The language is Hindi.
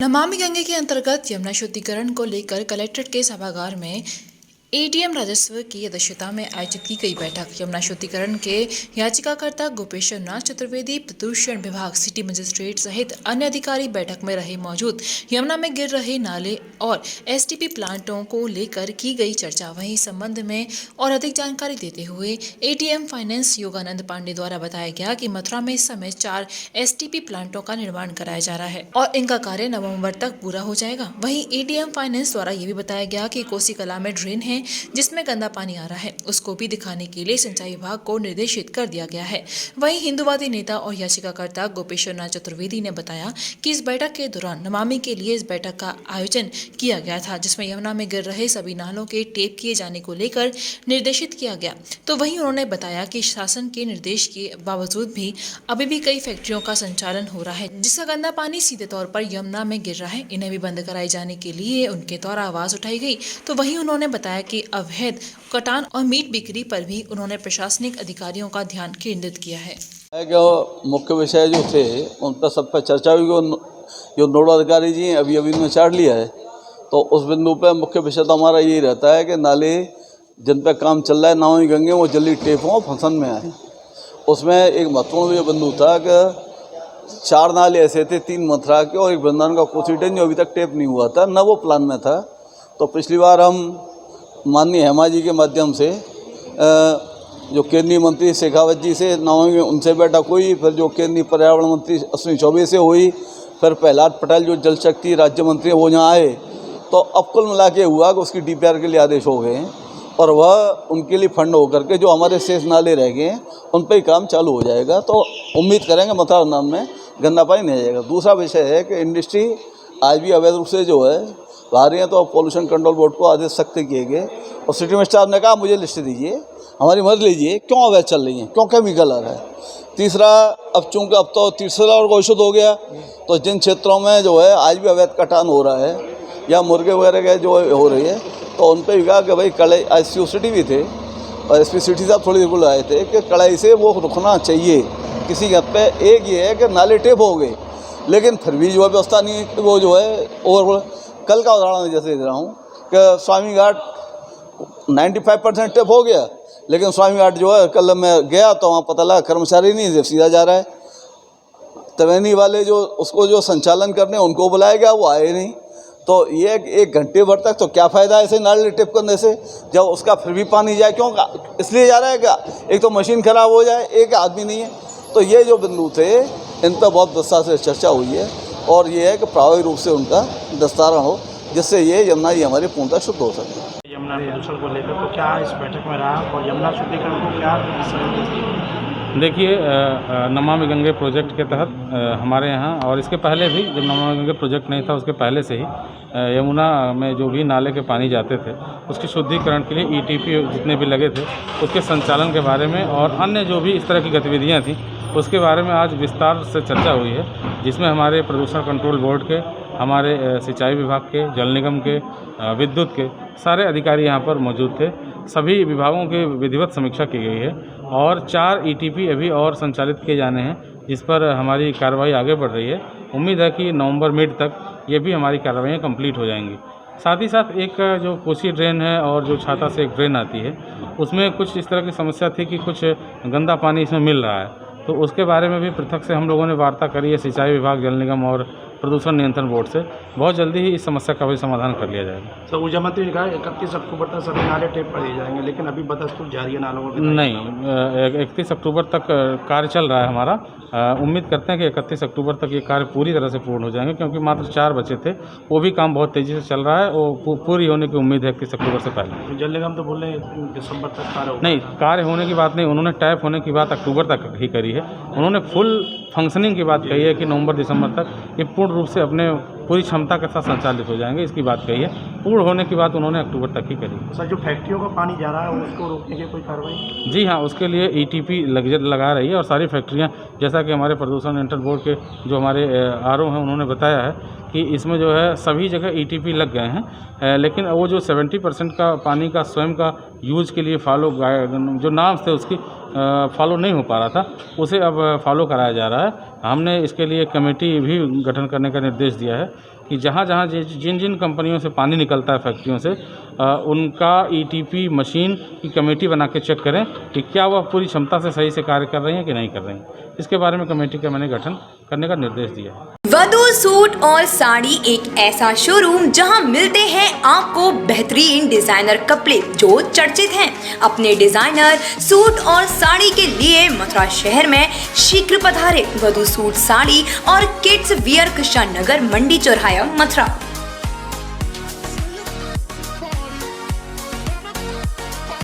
नमामि गंगे के अंतर्गत यमुना शुद्धिकरण को लेकर कलेक्ट्रेट के सभागार में एडीएम राजस्व की अध्यक्षता में आयोजित की गई बैठक। यमुना शुद्धिकरण के याचिकाकर्ता गोपेश्वर नाथ चतुर्वेदी, प्रदूषण विभाग, सिटी मजिस्ट्रेट सहित अन्य अधिकारी बैठक में रहे मौजूद। यमुना में गिर रहे नाले और एसटीपी प्लांटों को लेकर की गई चर्चा। वहीं इस संबंध में और अधिक जानकारी देते हुए एडीएम फाइनेंस योगानंद पांडे द्वारा बताया गया कि मथुरा में इस समय 4 एसटीपी प्लांटों का निर्माण कराया जा रहा है और इनका कार्य नवंबर तक पूरा हो जाएगा। वहीं एडीएम फाइनेंस द्वारा ये भी बताया गया कि कोसी कला में ड्रेन है जिसमें गंदा पानी आ रहा है, उसको भी दिखाने के लिए सिंचाई विभाग को निर्देशित कर दिया गया है। वहीं हिंदुवादी नेता और याचिकाकर्ता गोपेश्वर नाथ चतुर्वेदी ने बताया कि इस बैठक के दौरान नमामि के लिए इस बैठक का आयोजन किया गया था, जिसमें यमुना में गिर रहे सभी नालों के टेप किए जाने को लेकर निर्देशित किया गया। तो वहीं उन्होंने बताया कि शासन के निर्देश के बावजूद भी अभी भी कई फैक्ट्रियों का संचालन हो रहा है, जिसका गंदा पानी सीधे तौर पर यमुना में गिर रहा है। इन्हें भी बंद कराए जाने के लिए उनके द्वारा आवाज उठाई गई। तो वहीं उन्होंने बताया कि अवैध कटान और मीट बिक्री पर भी उन्होंने प्रशासनिक अधिकारियों का ध्यान केंद्रित किया है। मुख्य विषय जो थे उन पर सब पर चर्चा हुई। जो नोडल अधिकारी जी अभी इनमें चाट लिया है, तो उस बिंदु पर मुख्य विषय तो हमारा यही रहता है कि नाले जिन पर काम चल रहा है नमामि गंगे वो जल्दी टेप हों, फंक्शन में आए। उसमें एक महत्वपूर्ण जो बिंदु था कि 4 नाले ऐसे थे, 3 मथुरा के और एक वृंदावन का कोसी डैम जो अभी तक टेप नहीं हुआ था, न वो प्लान में था। तो पिछली बार हम माननीय हेमा जी के माध्यम से जो केंद्रीय मंत्री शेखावत जी से नमामि में उनसे बैठक हुई, फिर जो केंद्रीय पर्यावरण मंत्री अश्विनी चौबे से हुई, फिर प्रहलाद पटेल जो जल शक्ति राज्य मंत्री वो यहाँ आए। तो अब कुल मिला के हुआ कि उसकी डीपीआर के लिए आदेश हो गए हैं और वह उनके लिए फंड होकर के जो हमारे शेष नाले रह गए हैं उन पर ही काम चालू हो जाएगा। तो उम्मीद करेंगे मथुरा नाम में गंदा पानी नहीं जाएगा। दूसरा विषय है कि इंडस्ट्री आज भी अवैध रूप से जो है बाहर रही हैं, तो पॉल्यूशन कंट्रोल बोर्ड को आदेश सख्त किए गए और सिटी मिनिस्टर ने कहा मुझे लिस्ट दीजिए, हमारी मदद लीजिए, क्यों अवैध चल रही हैं, क्यों केमिकल आ रहा है। तीसरा, अब चूँकि अब तो तीसरा और घोषित हो गया, तो जिन क्षेत्रों में जो है आज भी अवैध कटान हो रहा है या मुर्गे वगैरह के जो हो रही है, तो उन पर भी कहा कि भाई कड़ाई ICO सिटी भी थे और SP सिटी साहब थोड़ी देर को आए थे कि कड़ाई से वो रुकना चाहिए। किसी हद पे एक ये है कि नाले टेप हो गए, लेकिन फिर भी जो है व्यवस्था नहीं, वो जो है ओवर। कल का उदाहरण जैसे दे रहा हूँ कि स्वामी घाट 95% टेप हो गया, लेकिन स्वामी घाट जो है कल मैं गया तो वहाँ पता लगा कर्मचारी नहीं है, सीधा जा रहा है। त्रिवेणी वाले जो उसको जो संचालन करने उनको बुलाया गया, वो आए नहीं। तो ये 1 घंटे भर तक तो क्या फ़ायदा ऐसे नाले टेप करने से, जब उसका फिर भी पानी जाए। क्यों इसलिए जा रहा है क्या, एक तो मशीन ख़राब हो जाए, एक आदमी नहीं है। तो ये जो बिंदु थे इन पर बहुत विस्तार से चर्चा हुई है और ये है कि प्रभावी रूप से उनका निस्तारण हो, जिससे ये यमुना जी हमारी पूर्णतः शुद्ध हो सके। यमुना प्रदूषण को लेकर तो क्या इस बैठक में रहा और यमुना शुद्धिकरण को क्या देखिए, नमामि गंगे प्रोजेक्ट के तहत हमारे यहाँ और इसके पहले भी जब नमामि गंगे प्रोजेक्ट नहीं था उसके पहले से ही यमुना में जो भी नाले के पानी जाते थे उसके शुद्धिकरण के लिए ETP जितने भी लगे थे उसके संचालन के बारे में और अन्य जो भी इस तरह की गतिविधियाँ थी उसके बारे में आज विस्तार से चर्चा हुई है, जिसमें हमारे प्रदूषण कंट्रोल बोर्ड के, हमारे सिंचाई विभाग के, जल निगम के, विद्युत के सारे अधिकारी यहाँ पर मौजूद थे। सभी विभागों की विधिवत समीक्षा की गई है और 4 ETP अभी और संचालित किए जाने हैं, जिस पर हमारी कार्रवाई आगे बढ़ रही है। उम्मीद है कि नवंबर मिड तक ये भी हमारी कार्रवाइयाँ कंप्लीट हो जाएंगी। साथ ही साथ एक जो कोसी ड्रेन है और जो छाता से एक ड्रेन आती है उसमें कुछ इस तरह की समस्या थी कि कुछ गंदा पानी इसमें मिल रहा है, तो उसके बारे में भी पृथक से हम लोगों ने वार्ता करी है सिंचाई विभाग, जल निगम और प्रदूषण नियंत्रण बोर्ड से। बहुत जल्दी ही इस समस्या का भी समाधान कर लिया जाएगा। सर, ऊर्जा मंत्री ने कहा 31 अक्टूबर तक सभी नाले टेप कर दिए जाएंगे, लेकिन अभी बदस्तूर जारी है नालों को। नहीं, 31 अक्टूबर तक कार्य चल रहा है हमारा। उम्मीद करते हैं कि 31 अक्टूबर तक ये कार्य पूरी तरह से पूर्ण हो जाएंगे, क्योंकि मात्र 4 बचे थे, वो भी काम बहुत तेज़ी से चल रहा है और पूरी होने की उम्मीद है 31 अक्टूबर से पहले। जल निगम तो बोल रहे हैं दिसंबर तक कार्य होगा। नहीं, कार्य होने की बात नहीं, उन्होंने टैप होने की बात अक्टूबर तक ही करी है। उन्होंने फुल फंक्शनिंग की बात कही है कि नवंबर दिसंबर तक ये पूर्ण रूप से अपने पूरी क्षमता के साथ संचालित हो जाएंगे, इसकी बात कही है। पूर्ण होने की बात उन्होंने अक्टूबर तक ही करी। सर, जो फैक्ट्रियों का पानी जा रहा है उसको रोकने की कोई कार्रवाई? जी हाँ, उसके लिए ETP लगा रही है और सारी फैक्ट्रियाँ, जैसा कि हमारे प्रदूषण नियंत्रण बोर्ड के जो हमारे RO हैं उन्होंने बताया है कि इसमें जो है सभी जगह ETP लग गए हैं, लेकिन वो जो 70% का पानी का स्वयं का यूज़ के लिए फॉलो जो नाम थे उसकी फॉलो नहीं हो पा रहा था, उसे अब फॉलो कराया जा रहा है। हमने इसके लिए कमेटी भी गठन करने का निर्देश दिया है कि जहाँ जहाँ जिन जिन कंपनियों से पानी निकलता है फैक्ट्रियों से उनका ETP मशीन की कमेटी बना के चेक करें कि क्या वह पूरी क्षमता से सही से कार्य कर रही हैं कि नहीं कर रही हैं। इसके बारे में कमेटी का मैंने गठन करने का निर्देश दिया है। वधू सूट और साड़ी एक ऐसा शोरूम जहां मिलते हैं आपको बेहतरीन डिजाइनर कपड़े जो चर्चित हैं। अपने डिजाइनर सूट और साड़ी के लिए मथुरा शहर में शीघ्र पधारे। वधू सूट साड़ी और किड्स वियर कृष्णा नगर मंडी चौराहा मथुरा।